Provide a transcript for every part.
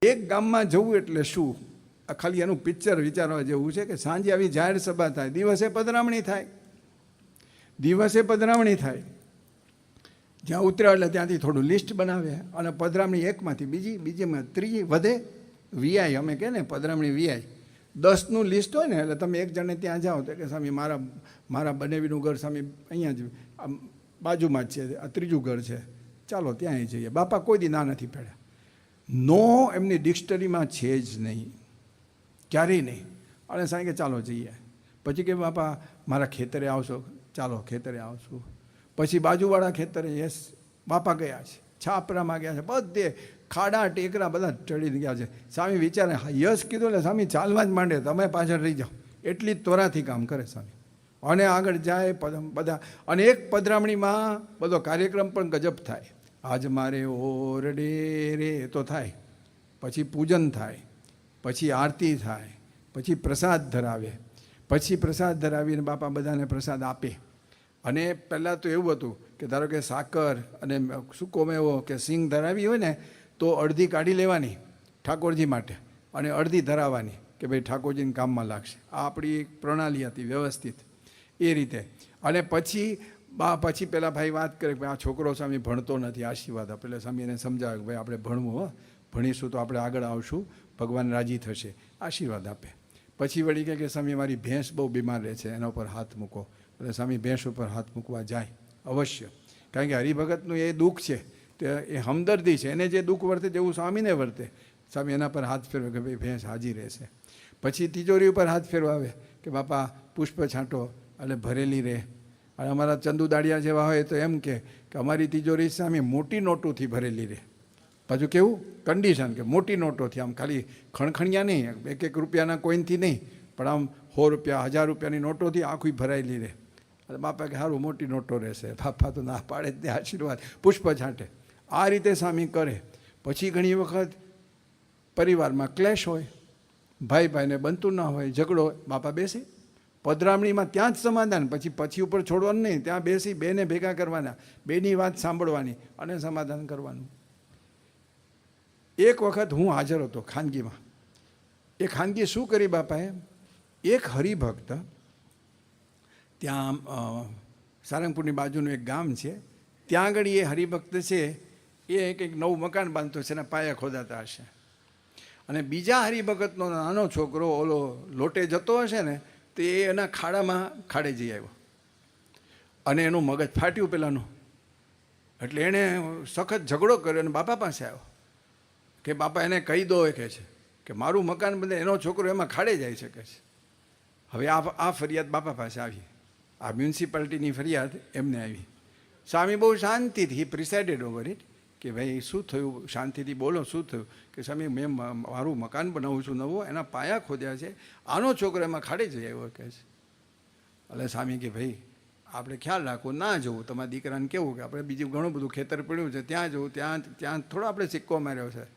એક ગામમાં જવું એટલે શું? ખાલી એનું પિક્ચર વિચારવા જેવું છે કે સાંજે આવી જાહેર સભા થાય, દિવસે પધરામણી થાય, દિવસે પધરામણી થાય, જ્યાં ઉતર્યા એટલે ત્યાંથી થોડું લિસ્ટ બનાવે અને પધરામણી એકમાંથી બીજીમાં ત્રીજી વધે. વીઆઈ અમે કહે ને પધરામણી વીઆઈ 10નું લિસ્ટ હોય ને એટલે તમે એક જણે ત્યાં જાઓ તો કે સ્વામી મારા બનેવીનું ઘર સ્વામી અહીંયા જ બાજુમાં જ છે, આ ત્રીજું ઘર છે, ચાલો ત્યાં જઈએ. બાપા કોઈ દી ના નથી પડ્યા. નો એમની ડિક્શનરીમાં છે જ નહીં, ક્યારેય નહીં. અને સાંઈ કે ચાલો જઈએ. પછી કે બાપા મારા ખેતરે આવશો, ચાલો ખેતરે આવશું. પછી બાજુવાળા ખેતરે યસ બાપા ગયા છે, છાપરામાં ગયા છે, બધે ખાડા ટેકરા બધા ચડી ગયા છે. સ્વામી વિચારે યસ કીધું એટલે સ્વામી ચાલવા જ માંડે, તમે પાછળ રહી જાઓ, એટલી જ તોરાથી કામ કરે સ્વામી. અને આગળ જાય બધા. અને એક પધરામણીમાં બધો કાર્યક્રમ પણ ગજબ થાય. આજ મારે ઓરડે રે તો થાય, પછી પૂજન થાય, પછી આરતી થાય, પછી પ્રસાદ ધરાવે, પછી પ્રસાદ ધરાવીને બાપા બધાને પ્રસાદ આપે. અને પહેલાં તો એવું હતું કે ધારો કે સાકર અને સૂકો મેવો કે સિંગ ધરાવી હોય ને તો અડધી કાઢી લેવાની ઠાકોરજી માટે અને અડધી ધરાવવાની કે ભાઈ ઠાકોરજીને કામમાં લાગશે. આ આપણી એક પ્રણાલી હતી વ્યવસ્થિત એ રીતે. અને પછી પેલા ભાઈ વાત કરે કે આ છોકરો સ્વામી ભણતો નથી, આશીર્વાદ આપે. એટલે સ્વામી એને સમજાવે કે ભાઈ આપણે ભણવું, ભણીશું તો આપણે આગળ આવશું, ભગવાન રાજી થશે, આશીર્વાદ આપે. પછી વળી કહે કે સ્વામી મારી ભેંસ બહુ બીમાર રહે છે, એના ઉપર હાથ મૂકો. એટલે સ્વામી ભેંસ ઉપર હાથ મૂકવા જાય અવશ્ય, કારણ કે હરિભગતનું એ દુઃખ છે, તે એ હમદર્દી છે, એને જે દુઃખ વર્તે જેવું સ્વામીને વર્તે. સ્વામી એના પર હાથ ફેરવે કે ભાઈ ભેંસ હાજી રહેશે. પછી તિજોરી ઉપર હાથ ફેરવાવે કે બાપા પુષ્પ છાંટો એટલે ભરેલી રહે. અને અમારા ચંદુ દાડિયા જેવા હોય તો એમ કે અમારી તિજોરી સામે મોટી નોટોથી ભરેલી રહે. પાછું કેવું કન્ડિશન કે મોટી નોટોથી, આમ ખાલી ખણખણિયા નહીં, 1-1 રૂપિયાના કોઈનથી નહીં, પણ આમ 100 રૂપિયા 1000 રૂપિયાની નોટોથી આખું ભરાયેલી રહે. એટલે બાપા કે સારું મોટી નોટો રહેશે. બાપા તો ના પાડે જ ને, આશીર્વાદ પુષ્પ છાંટે. આ રીતે સ્વામી કરે. પછી ઘણી વખત પરિવારમાં ક્લેશ હોય, ભાઈને બનતું ના હોય, ઝઘડો હોય, બાપા બેસે પધરામણીમાં ત્યાં જ સમાધાન. પછી ઉપર છોડવાનું નહીં, ત્યાં બેસી બેને ભેગા કરવાના, બેની વાત સાંભળવાની અને સમાધાન કરવાનું. એક વખત હું હાજર હતો ખાનગીમાં. એ ખાનગી શું કરી બાપાએ, એક હરિભક્ત ત્યાં સારંગપુરની બાજુનું એક ગામ છે, ત્યાં આગળ એ હરિભક્ત છે, એ કંઈક નવું મકાન બાંધતો છે, એના પાયા ખોદાતા હશે. અને બીજા હરિભગતનો નાનો છોકરો ઓલો લોટે જતો હશે ને, તો એ એના ખાડે જઈ આવ્યો અને એનું મગજ ફાટ્યું પેલાનું. એટલે એણે સખત ઝઘડો કર્યો અને બાપા પાસે આવ્યો કે બાપા એને કહી દો કે છે કે મારું મકાન બધે એનો છોકરો એમાં ખાડે જાય શકે છે. હવે આ ફરિયાદ બાપા પાસે આવી, આ મ્યુનિસિપાલિટીની ફરિયાદ એમને આવી. સ્વામી બહુ શાંતિથી પ્રિસાઇડેડ ઓવર ઇટ કે ભાઈ શું થયું, શાંતિથી બોલો શું થયું. કે સ્વામી મેં મારું મકાન બનાવું છું નવું, એના પાયા ખોદ્યા છે, આનો છોકરો એમાં ખાડે જઈ આવ્યો કહે છે. એટલે સ્વામી કે ભાઈ આપણે ખ્યાલ રાખવો, ના જવું. તમારા દીકરાને કેવું કે આપણે બીજું ઘણું બધું ખેતર પડ્યું છે ત્યાં જવું, ત્યાં થોડો આપણે સિક્કો માર્યો છે.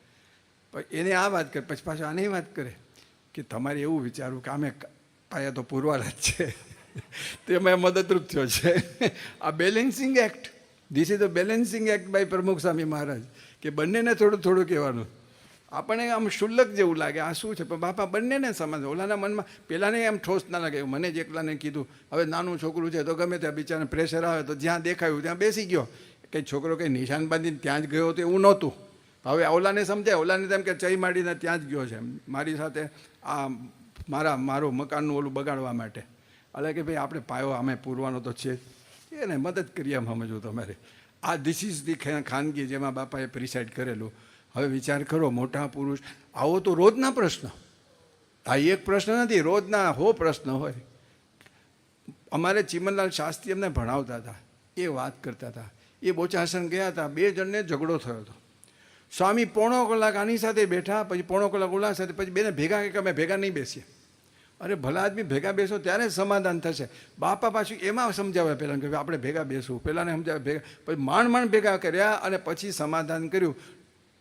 પણ એને આ વાત કરે, પછી પાછું આને વાત કરે કે તમારે એવું વિચારવું કે અમે પાયા તો પૂરવાના જ છે, તેમાં મદદરૂપ થયો છે. આ balancing act, this is the balancing act by Pramukh Swami મહારાજ, કે બંનેને થોડું થોડું કહેવાનું. આપણને આમ શુલ્લક જેવું લાગે, આ શું છે, પણ બાપા બંનેને સમજ. ઓલાના મનમાં પેલાને એમ ઠોસ ના લાગે, મને જ એકલાને કીધું. હવે નાનું છોકરું છે તો ગમે ત્યાં બિચારાને પ્રેશર આવે તો જ્યાં દેખાયું ત્યાં બેસી ગયો. કંઈ છોકરો કંઈ નિશાન બાંધીને ત્યાં જ ગયો તો એવું નહોતું. હવે ઓલાને સમજાય, ઓલાને તેમ કે ચઈ માંડીને ત્યાં જ ગયો છે મારી સાથે આ મારું મકાનનું ઓલું બગાડવા માટે. એટલે કે ભાઈ આપણે પાયો અમે પૂરવાનો તો છે, એને મદદ કરીએ એમ સમજવું તમારે. આ ધીસ ઇઝ ધી ખાનગી જેમાં બાપાએ પ્રિસાઇડ કરેલું. હવે વિચાર કરો, મોટા પુરુષ આવો તો રોજના પ્રશ્ન. આ એક પ્રશ્ન નથી, રોજના 100 પ્રશ્ન હોય. અમારે ચિમનલાલ શાસ્ત્રી અમને ભણાવતા હતા, એ વાત કરતા હતા. એ બોચાસન ગયા હતા, 2 જણને ઝઘડો થયો હતો. સ્વામી પોણો કલાક આની સાથે બેઠા, પછી પોણો કલાક ઓલા સાથે, પછી બેને ભેગા કે અમે ભેગા નહીં બેસીએ. અરે ભલા આદમી ભેગા બેસો ત્યારે જ સમાધાન થશે. બાપા પાછું એમાં સમજાવે પહેલાં કે આપણે ભેગા બેસવું, પહેલાંને સમજાવે ભેગા, પછી માંડ ભેગા કર્યા અને પછી સમાધાન કર્યું.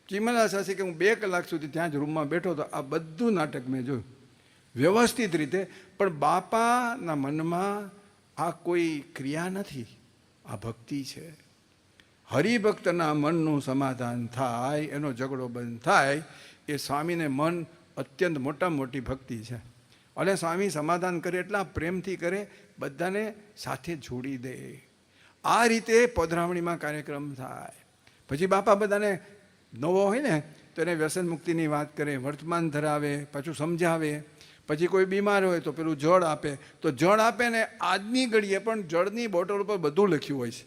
ચિમનલાલ શાસ્ત્રી કે હું 2 કલાક સુધી ત્યાં જ રૂમમાં બેઠો હતો. આ બધું નાટક મેં જોયું વ્યવસ્થિત રીતે, પણ બાપાના મનમાં આ કોઈ ક્રિયા નથી, આ ભક્તિ છે. હરિભક્તના મનનું સમાધાન થાય, એનો ઝઘડો બંધ થાય એ સ્વામીને મન અત્યંત મોટામાં મોટી ભક્તિ છે. અને સ્વામી સમાધાન કરે એટલા પ્રેમથી કરે, બધાને સાથે જોડી દે. આ રીતે પધરામણીમાં કાર્યક્રમ થાય. પછી બાપા બધાને નવો હોય ને તો એને વ્યસન મુક્તિની વાત કરે, વર્તમાન ધરાવે, પાછું સમજાવે. પછી કોઈ બીમાર હોય તો પેલું જળ આપે. તો જળ આપે ને આજની ઘડીએ પણ જળની બોટલ ઉપર બધું લખ્યું હોય છે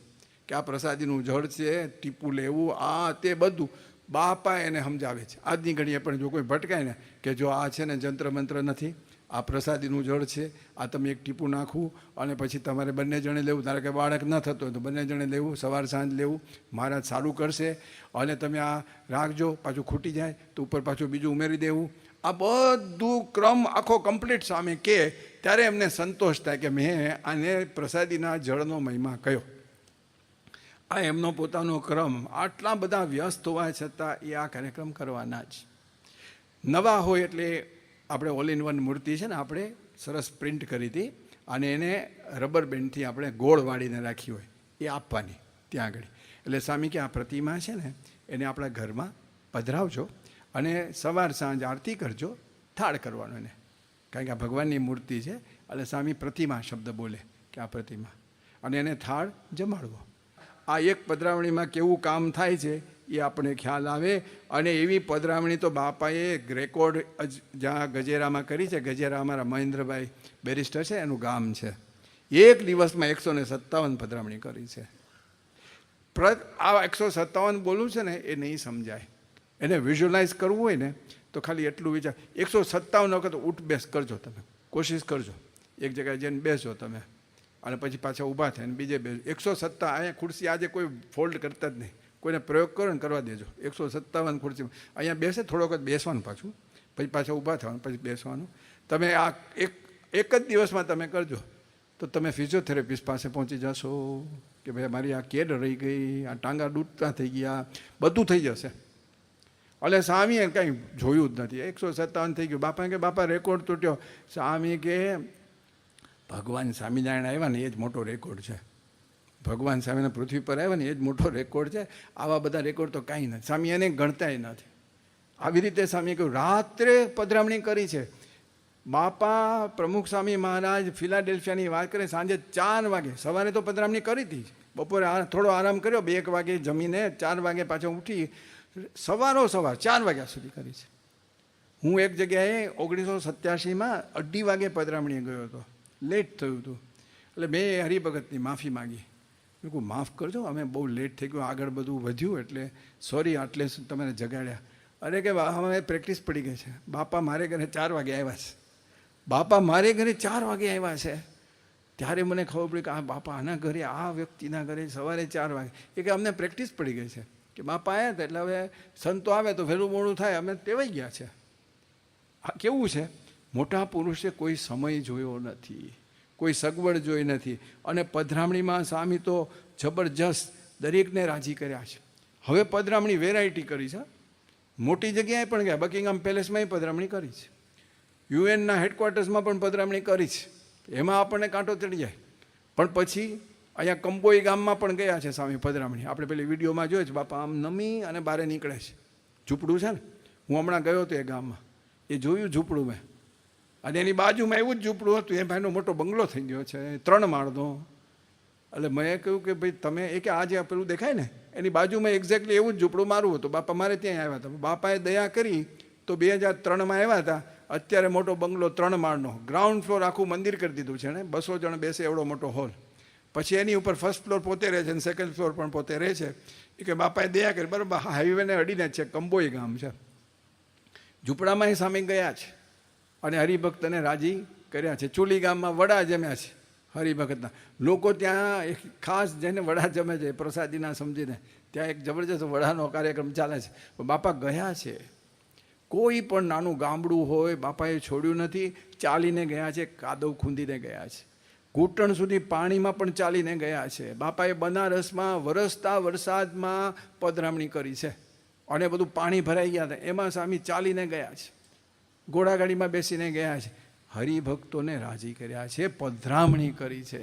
કે આ પ્રસાદીનું જળ છે, ટીપું લેવું, આ તે બધું બાપા એને સમજાવે છે. આજની ઘડીએ પણ જો કોઈ ભટકાય ને કે જો આ છે ને જંત્ર મંત્ર નથી, આ પ્રસાદીનું જળ છે, આ તમે એક ટીપું નાખવું અને પછી તમારે બંને જણે લેવું. ધારો કે બાળક ન થતો હોય તો બંને જણે લેવું, સવાર સાંજ લેવું, મહારાજ સારું કરશે. અને તમે આ રાખજો, પાછું ખૂટી જાય તો ઉપર પાછું બીજું ઉમેરી દેવું. આ બધું ક્રમ આખો કમ્પ્લીટ સામે કે ત્યારે એમને સંતોષ થાય કે મેં આને પ્રસાદીના જળનો મહિમા કયો. આ એમનો પોતાનો ક્રમ. આટલા બધા વ્યસ્ત હોવા છતાં એ આ કાર્યક્રમ કરવાના જ. નવા હોય એટલે આપણે ઓલ ઇન વન મૂર્તિ છે ને આપણે સરસ પ્રિન્ટ કરી હતી અને એને રબર બેન્ડથી આપણે ગોળ વાળીને રાખી હોય એ આપવાની ત્યાં આગળ. એટલે સ્વામી કે આ પ્રતિમા છે ને એને આપણા ઘરમાં પધરાવજો અને સવાર સાંજ આરતી કરજો, થાળ કરવાનો એને, કારણ કે આ ભગવાનની મૂર્તિ છે. એટલે સ્વામી પ્રતિમા શબ્દ બોલે કે આ પ્રતિમા, અને એને થાળ જમાડવો. આ એક પધરાવણીમાં કેવું કામ થાય છે એ આપણે ખ્યાલ આવે. અને એવી પધરામણી તો બાપાએ રેકોર્ડ જ્યાં ગજેરામાં કરી છે. ગજેરા અમારા મહેન્દ્રભાઈ બેરિસ્ટર છે, એનું ગામ છે. એક દિવસમાં 157 પધરામણી કરી છે. આ 157 બોલવું છે ને એ નહીં સમજાય. એને વિઝ્યુઅલાઇઝ કરવું હોય ને તો ખાલી એટલું વિચાર, 157 વખત ઉઠ બેસ કરજો. તમે કોશિશ કરજો, એક જગ્યાએ જઈને બેસો તમે અને પછી પાછા ઊભા થાય અને બીજે બેસો. 157 અહીંયા ખુરશી આજે કોઈ ફોલ્ડ કરતા જ નહીં. કોઈને પ્રયોગ કરો ને કરવા દેજો. 157 ખુરશી અહીંયા બેસે, થોડો વખત બેસવાનું, પાછું પછી પાછા ઊભા થવાનું, પછી બેસવાનું. તમે આ એક જ દિવસમાં તમે કરજો તો તમે ફિઝિયોથેરાપિસ્ટ પાસે પહોંચી જશો કે ભાઈ મારી આ કેડ રહી ગઈ, આ ટાંગા ડૂબતા થઈ ગયા, બધું થઈ જશે. એટલે સ્વામીએ કંઈ જોયું જ નથી. 157 થઈ ગયું. બાપા કે બાપા રેકોર્ડ તૂટ્યો. સ્વામી કે ભગવાન સ્વામિનારાયણ આવ્યા ને એ જ મોટો રેકોર્ડ છે. ભગવાન સ્વામીને પૃથ્વી પર આવ્યા ને એ જ મોટો રેકોર્ડ છે. આવા બધા રેકોર્ડ તો કાંઈ નથી. સ્વામી એને ગણતાય નથી. આવી રીતે સ્વામીએ કહ્યું રાત્રે પધરામણી કરી છે. બાપા પ્રમુખ સ્વામી મહારાજ ફિલાડેલ્ફિયાની વાત કરે, સાંજે 4 વાગે, સવારે તો પધરામણી કરી હતી, બપોરે થોડો આરામ કર્યો, 2 વાગે જમીને 4 વાગે પાછો ઉઠી સવાર 4 વાગ્યા સુધી કરી છે. હું એક જગ્યાએ 1987માં 2:30 વાગે પધરામણી ગયો હતો, લેટ થયું હતું. એટલે મેં હરિભગતની માફી માગી. મેં કહું માફ કરજો, અમે બહુ લેટ થઈ ગયું, આગળ બધું વધ્યું એટલે સોરી આટલે તમારે જગાડ્યા. અરે કે અમે પ્રેક્ટિસ પડી ગઈ છે. બાપા મારે ઘરે 4 વાગે આવ્યા છે. બાપા મારે ઘરે 4 વાગે આવ્યા છે. ત્યારે મને ખબર પડી કે આ બાપા આના ઘરે, આ વ્યક્તિના ઘરે સવારે 4 વાગે. એ કે અમને પ્રેક્ટિસ પડી ગઈ છે કે બાપા આવ્યા હતા એટલે હવે સંતો આવે તો વહેલું મોડું થાય, અમે ટેવાઈ ગયા છે. આ કેવું છે, મોટા પુરુષે કોઈ સમય જોયો નથી, કોઈ સગવડ જોઈ નથી. અને પધરામણીમાં સ્વામી તો જબરજસ્ત દરેકને રાજી કર્યા છે. હવે પધરામણી વેરાયટી કરી છે. મોટી જગ્યાએ પણ ગયા, બકિંગહામ પેલેસમાં પધરામણી કરી છે, યુએનના હેડક્વાર્ટર્સમાં પણ પધરામણી કરી છે. એમાં આપણને કાંટો ચડી જાય. પણ પછી અહીંયા કંબોઈ ગામમાં પણ ગયા છે સ્વામી પધરામણી. આપણે પેલી વિડીયોમાં જોઈએ છે, બાપા આમ નમી અને બહાર નીકળે છે. ઝૂંપડું છે ને, હું હમણાં ગયો હતો એ ગામમાં, એ જોયું ઝૂંપડું મેં. અને એની બાજુમાં એવું જ ઝૂંપડું હતું. એ ભાઈનો મોટો બંગલો થઈ ગયો છે 3 માળનો. એટલે મેં કહ્યું કે ભાઈ તમે, એ કે આ જે પેલું દેખાય ને એની બાજુમાં એક્ઝેક્ટલી એવું જ ઝૂંપડું મારું હતું. બાપા મારે ત્યાં આવ્યા હતા. બાપાએ દયા કરી તો 2003માં આવ્યા હતા. અત્યારે મોટો બંગલો 3 માળનો, ગ્રાઉન્ડ ફ્લોર આખું મંદિર કરી દીધું છે ને, 200 જણ બેસે એવડો મોટો હોલ. પછી એની ઉપર ફર્સ્ટ ફ્લોર પોતે રહે છે અને સેકન્ડ ફ્લોર પણ પોતે રહે છે. એ કે બાપાએ દયા કરી, બરાબર હાઈવેને અડીને જ છે, કંબોઈ ગામ છે. ઝૂંપડામાં એ સામે ગયા છે અને હરિભક્તને રાજી કર્યા છે. ચૂલી ગામમાં વડા જમ્યા છે હરિભગતના. લોકો ત્યાં એક ખાસ જઈને વડા જમે છે પ્રસાદીના સમજીને. ત્યાં એક જબરજસ્ત વડાનો કાર્યક્રમ ચાલે છે. બાપા ગયા છે. કોઈ પણ નાનું ગામડું હોય બાપાએ છોડ્યું નથી. ચાલીને ગયા છે, કાદવ ખૂંદીને ગયા છે, ઘૂંટણ સુધી પાણીમાં પણ ચાલીને ગયા છે. બાપાએ બનારસમાં વરસતા વરસાદમાં પધરામણી કરી છે અને બધું પાણી ભરાઈ ગયા હતા, એમાં સ્વામી ચાલીને ગયા છે, ઘોડાગાડીમાં બેસીને ગયા છે. હરિભક્તોને રાજી કર્યા છે, પધરામણી કરી છે.